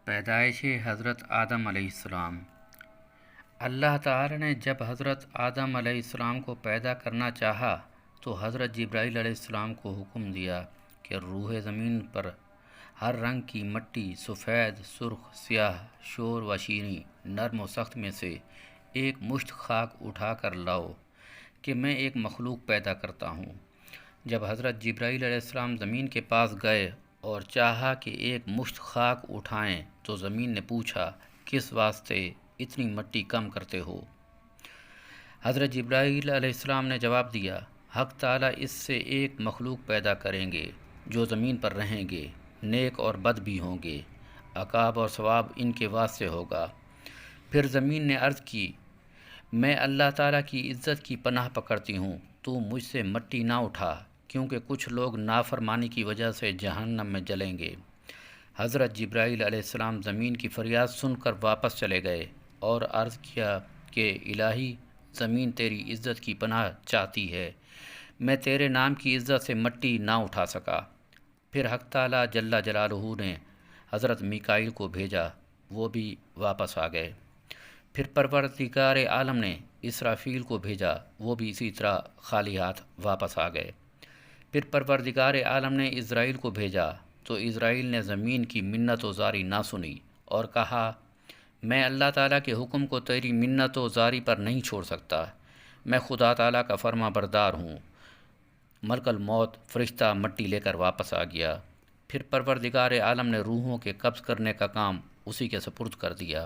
پیدائش حضرت آدم علیہ السلام۔ اللہ تعالی نے جب حضرت آدم علیہ السلام کو پیدا کرنا چاہا تو حضرت جبرائیل علیہ السلام کو حکم دیا کہ روح زمین پر ہر رنگ کی مٹی، سفید، سرخ، سیاہ، شور و شیریں، نرم و سخت میں سے ایک مشت خاک اٹھا کر لاؤ کہ میں ایک مخلوق پیدا کرتا ہوں۔ جب حضرت جبرائیل علیہ السلام زمین کے پاس گئے اور چاہا کہ ایک مشت خاک اٹھائیں تو زمین نے پوچھا، کس واسطے اتنی مٹی کم کرتے ہو؟ حضرت جبرائیل علیہ السلام نے جواب دیا، حق تعالیٰ اس سے ایک مخلوق پیدا کریں گے جو زمین پر رہیں گے، نیک اور بد بھی ہوں گے، عقاب اور ثواب ان کے واسطے ہوگا۔ پھر زمین نے عرض کی، میں اللہ تعالیٰ کی عزت کی پناہ پکڑتی ہوں، تو مجھ سے مٹی نہ اٹھا، کیونکہ کچھ لوگ نافرمانی کی وجہ سے جہنم میں جلیں گے۔ حضرت جبرائیل علیہ السلام زمین کی فریاد سن کر واپس چلے گئے اور عرض کیا کہ الہی، زمین تیری عزت کی پناہ چاہتی ہے، میں تیرے نام کی عزت سے مٹی نہ اٹھا سکا۔ پھر حق تعالیٰ جل جلالہ نے حضرت میکائیل کو بھیجا، وہ بھی واپس آ گئے۔ پھر پروردگار عالم نے اسرافیل کو بھیجا، وہ بھی اسی طرح خالی ہاتھ واپس آ گئے۔ پھر پروردگار عالم نے اسرائیل کو بھیجا تو اسرائیل نے زمین کی منت و زاری نہ سنی اور کہا، میں اللہ تعالیٰ کے حکم کو تیری منت و زاری پر نہیں چھوڑ سکتا، میں خدا تعالیٰ کا فرما بردار ہوں۔ ملک الموت فرشتہ مٹی لے کر واپس آ گیا۔ پھر پروردگار عالم نے روحوں کے قبض کرنے کا کام اسی کے سپرد کر دیا۔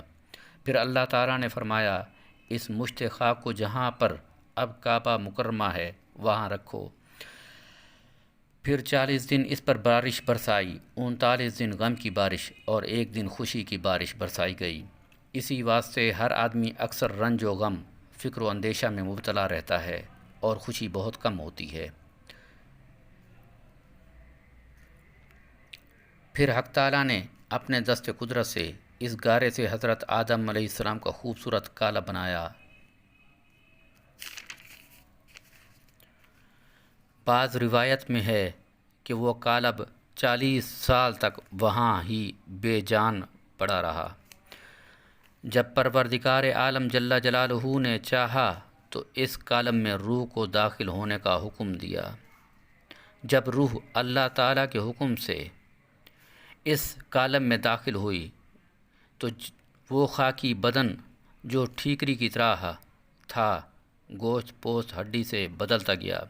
پھر اللہ تعالیٰ نے فرمایا، اس مشت خاک کو جہاں پر اب کعبہ مکرمہ ہے وہاں رکھو۔ پھر 40 دن اس پر بارش برسائی، 39 دن غم کی بارش اور 1 دن خوشی کی بارش برسائی گئی۔ اسی واسطے ہر آدمی اکثر رنج و غم، فکر و اندیشہ میں مبتلا رہتا ہے اور خوشی بہت کم ہوتی ہے۔ پھر حق تعالیٰ نے اپنے دست قدرت سے اس گارے سے حضرت آدم علیہ السلام کا خوبصورت قالب بنایا۔ بعض روایت میں ہے کہ وہ قالب 40 سال تک وہاں ہی بے جان پڑا رہا۔ جب پروردگار عالم جل جلالہ نے چاہا تو اس قالب میں روح کو داخل ہونے کا حکم دیا۔ جب روح اللہ تعالیٰ کے حکم سے اس قالب میں داخل ہوئی تو وہ خاکی بدن جو ٹھیکری کی طرح تھا گوشت پوست ہڈی سے بدلتا گیا۔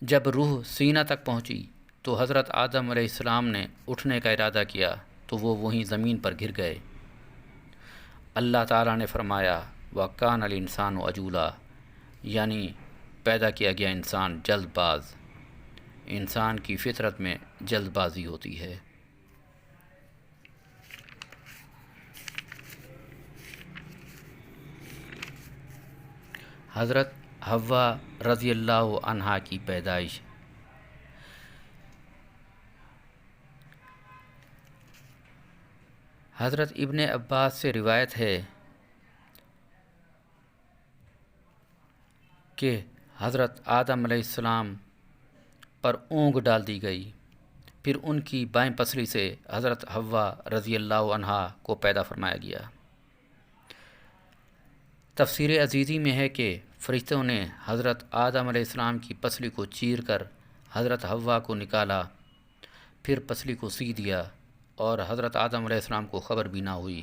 جب روح سینہ تک پہنچی تو حضرت آدم علیہ السلام نے اٹھنے کا ارادہ کیا تو وہ وہیں زمین پر گر گئے۔ اللہ تعالیٰ نے فرمایا، وَكَانَ الْإِنسَانُ عَجُولًا، یعنی پیدا کیا گیا انسان جلد باز۔ انسان کی فطرت میں جلد بازی ہوتی ہے۔ حضرت حوا رضی اللہ عنہا کی پیدائش۔ حضرت ابن عباس سے روایت ہے کہ حضرت آدم علیہ السلام پر اونگ ڈال دی گئی، پھر ان کی بائیں پسلی سے حضرت حوا رضی اللہ عنہا کو پیدا فرمایا گیا۔ تفسیر عزیزی میں ہے کہ فرشتوں نے حضرت آدم علیہ السلام کی پسلی کو چیر کر حضرت حوا کو نکالا، پھر پسلی کو سی دیا اور حضرت آدم علیہ السلام کو خبر بھی نہ ہوئی۔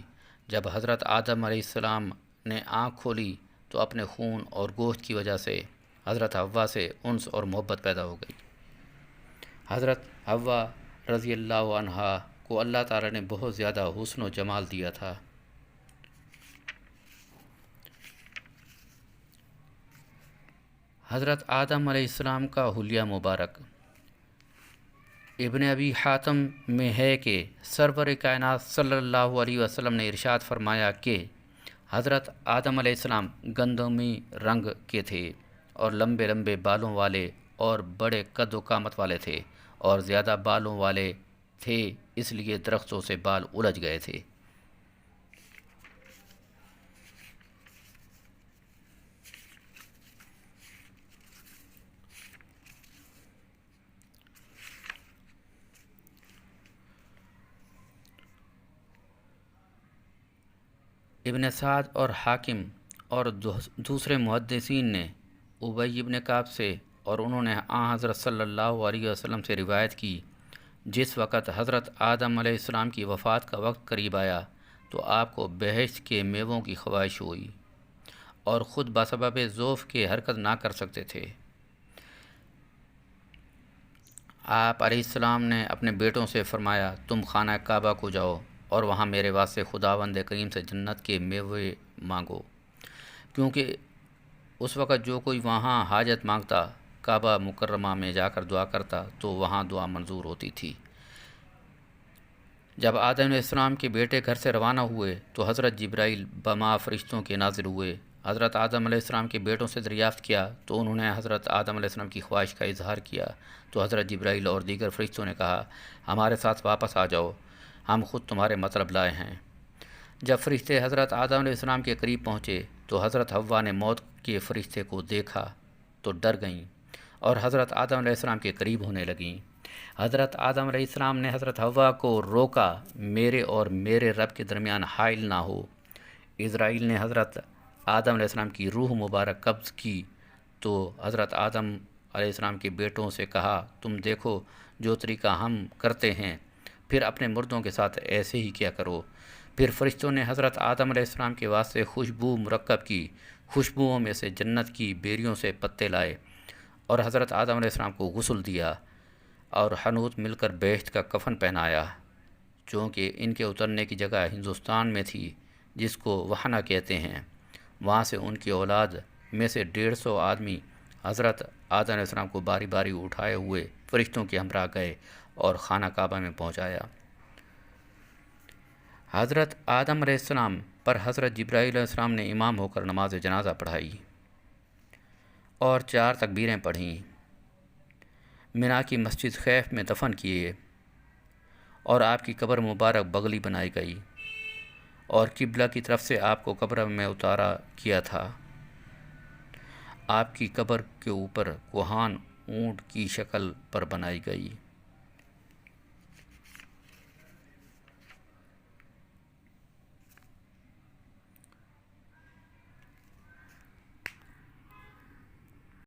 جب حضرت آدم علیہ السلام نے آنکھ کھولی تو اپنے خون اور گوشت کی وجہ سے حضرت حوا سے انس اور محبت پیدا ہو گئی۔ حضرت حوا رضی اللہ عنہا کو اللہ تعالیٰ نے بہت زیادہ حسن و جمال دیا تھا۔ حضرت آدم علیہ السلام کا حلیہ مبارک۔ ابن ابی حاتم میں ہے کہ سرور کائنات صلی اللہ علیہ وسلم نے ارشاد فرمایا کہ حضرت آدم علیہ السلام گندمی رنگ کے تھے اور لمبے لمبے بالوں والے اور بڑے قد و قامت والے تھے، اور زیادہ بالوں والے تھے اس لیے درختوں سے بال الجھ گئے تھے۔ ابن سعد اور حاکم اور دوسرے محدثین نے ابی ابن کعب سے اور انہوں نے حضرت صلی اللہ علیہ وسلم سے روایت کی، جس وقت حضرت آدم علیہ السلام کی وفات کا وقت قریب آیا تو آپ کو بہشت کے میووں کی خواہش ہوئی اور خود بسبب ضعف کے حرکت نہ کر سکتے تھے۔ آپ علیہ السلام نے اپنے بیٹوں سے فرمایا، تم خانہ کعبہ کو جاؤ اور وہاں میرے واسطے خداوند کریم سے جنت کے میوے مانگو، کیونکہ اس وقت جو کوئی وہاں حاجت مانگتا، کعبہ مکرمہ میں جا کر دعا کرتا تو وہاں دعا منظور ہوتی تھی۔ جب آدم علیہ السلام کے بیٹے گھر سے روانہ ہوئے تو حضرت جبرائیل بما فرشتوں کے نازل ہوئے۔ حضرت آدم علیہ السلام کے بیٹوں سے دریافت کیا تو انہوں نے حضرت آدم علیہ السلام کی خواہش کا اظہار کیا تو حضرت جبرائیل اور دیگر فرشتوں نے کہا، ہمارے ساتھ واپس آ جاؤ، ہم خود تمہارے مطلب لائے ہیں۔ جب فرشتے حضرت آدم علیہ السلام کے قریب پہنچے تو حضرت حوا نے موت کے فرشتے کو دیکھا تو ڈر گئیں اور حضرت آدم علیہ السلام کے قریب ہونے لگیں۔ حضرت آدم علیہ السلام نے حضرت حوا کو روکا، میرے اور میرے رب کے درمیان حائل نہ ہو۔ اسرائیل نے حضرت آدم علیہ السلام کی روح مبارک قبض کی تو حضرت آدم علیہ السلام کے بیٹوں سے کہا، تم دیکھو جو طریقہ ہم کرتے ہیں، پھر اپنے مردوں کے ساتھ ایسے ہی کیا کرو۔ پھر فرشتوں نے حضرت آدم علیہ السلام کے واسطے خوشبو مرکب کی، خوشبوؤں میں سے جنت کی بیریوں سے پتے لائے اور حضرت آدم علیہ السلام کو غسل دیا اور حنوط مل کر بہشت کا کفن پہنایا، چونکہ ان کے اترنے کی جگہ ہندوستان میں تھی جس کو وہنا کہتے ہیں۔ وہاں سے ان کی اولاد میں سے 150 آدمی حضرت آدم علیہ السلام کو باری باری اٹھائے ہوئے فرشتوں کے ہمراہ گئے اور خانہ کعبہ میں پہنچایا۔ حضرت آدم علیہ السلام پر حضرت جبرائیل علیہ السلام نے امام ہو کر نماز جنازہ پڑھائی اور 4 تکبیریں پڑھیں، منا کی مسجد خیف میں دفن کیے اور آپ کی قبر مبارک بغلی بنائی گئی اور قبلہ کی طرف سے آپ کو قبر میں اتارا کیا تھا۔ آپ کی قبر کے اوپر کوہان اونٹ کی شکل پر بنائی گئی۔